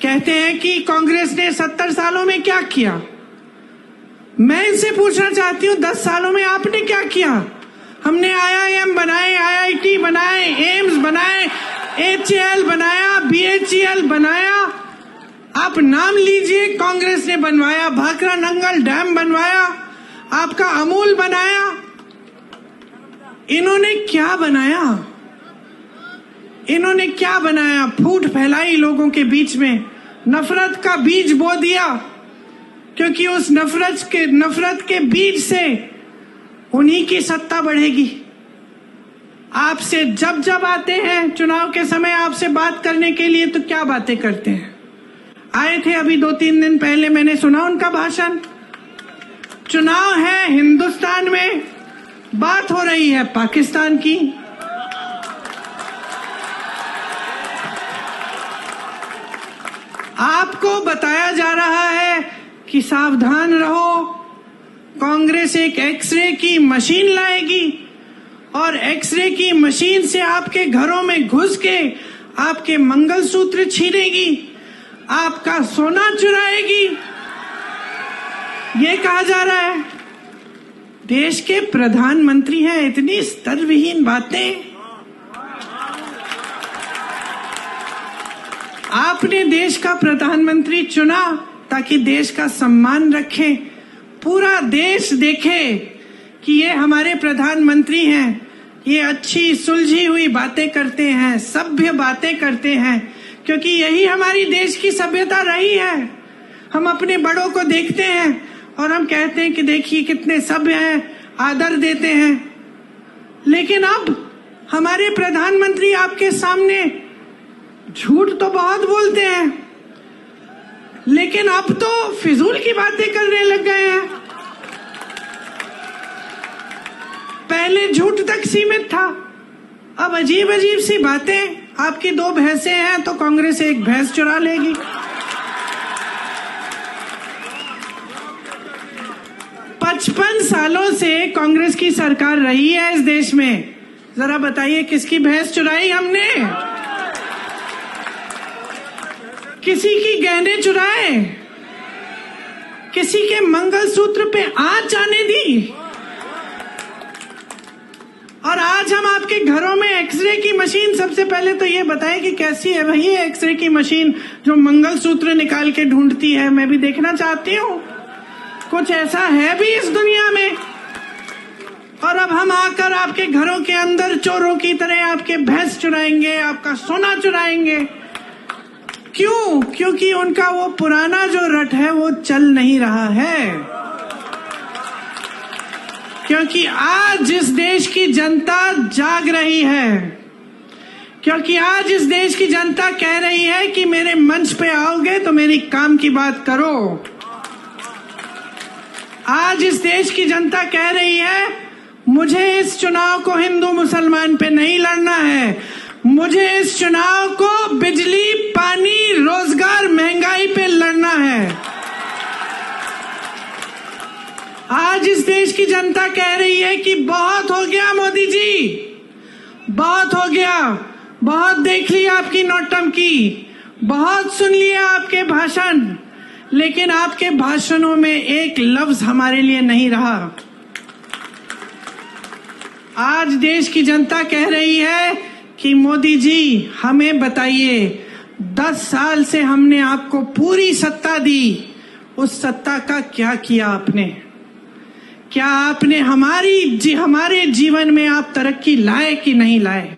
कहते हैं कि कांग्रेस ने 70 सालों में क्या किया। मैं इनसे पूछना चाहती हूँ 10 सालों में आपने क्या किया? हमने IIM बनाए, IIT बनाए, एम्स बनाए, HAL बनाया, BHEL बनाया। आप नाम लीजिए, कांग्रेस ने बनवाया। भाखरा नंगल डैम बनवाया, आपका अमूल बनाया। इन्होंने क्या बनाया? इन्होंने क्या बनाया? फूट फैलाई लोगों के बीच में, नफरत का बीज बो दिया, क्योंकि उस नफरत के बीज से उन्हीं की सत्ता बढ़ेगी। आपसे जब आते हैं चुनाव के समय आपसे बात करने के लिए, तो क्या बातें करते हैं? आए थे अभी 2-3 दिन पहले, मैंने सुना उनका भाषण। चुनाव है हिंदुस्तान में, बात हो रही है पाकिस्तान की। आपको बताया जा रहा है कि सावधान रहो, कांग्रेस एक एक्सरे की मशीन लाएगी और एक्सरे की मशीन से आपके घरों में घुस के आपके मंगलसूत्र छीनेगी, आपका सोना चुराएगी, ये कहा जा रहा है। देश के प्रधानमंत्री हैं, इतनी स्तरविहीन बातें। आपने देश का प्रधानमंत्री चुना ताकि देश का सम्मान रखें, पूरा देश देखे कि ये हमारे प्रधानमंत्री हैं, ये अच्छी सुलझी हुई बातें करते हैं, सभ्य बातें करते हैं, क्योंकि यही हमारी देश की सभ्यता रही है। हम अपने बड़ों को देखते हैं और हम कहते हैं कि देखिए कितने सभ्य हैं, आदर देते हैं। लेकिन अब हमारे प्रधानमंत्री आपके सामने झूठ तो बहुत बोलते हैं, लेकिन अब तो फिजूल की बातें करने लग गए हैं। पहले झूठ तक सीमित था, अब अजीब अजीब सी बातें। आपकी 2 भैंसें हैं तो कांग्रेस 1 भैंस चुरा लेगी। पचपन सालों से कांग्रेस की सरकार रही है इस देश में। जरा बताइए किसकी भैंस चुराई हमने? किसी की गहने चुराए? किसी के मंगलसूत्र पे आंच आने दी? और आज हम आपके घरों में एक्सरे की मशीन, सबसे पहले तो ये बताएं कि कैसी है वही एक्सरे की मशीन जो मंगलसूत्र निकाल के ढूंढती है। मैं भी देखना चाहती हूँ, कुछ ऐसा है भी इस दुनिया में। और अब हम आकर आपके घरों के अंदर चोरों की तरह आपके भैंस चुराएंगे, आपका सोना चुराएंगे। क्यों? क्योंकि उनका वो पुराना जो रट है वो चल नहीं रहा है। क्योंकि आज इस देश की जनता जाग रही है, क्योंकि आज इस देश की जनता कह रही है कि मेरे मंच पे आओगे तो मेरी काम की बात करो। आज इस देश की जनता कह रही है मुझे इस चुनाव को हिंदू मुसलमान पे नहीं लड़ना है, मुझे इस चुनाव को बिजली, पानी, रोजगार, महंगाई पे लड़ना है। आज इस देश की जनता कह रही है कि बहुत हो गया मोदी जी, बहुत हो गया, बहुत देख लिया आपकी नौटंकी, बहुत सुन लिया आपके भाषण, लेकिन आपके भाषणों में एक लफ्ज हमारे लिए नहीं रहा। आज देश की जनता कह रही है कि मोदी जी हमें बताइए, 10 साल से हमने आपको पूरी सत्ता दी, उस सत्ता का क्या किया आपने? क्या आपने हमारे जीवन में आप तरक्की लाए कि नहीं लाए?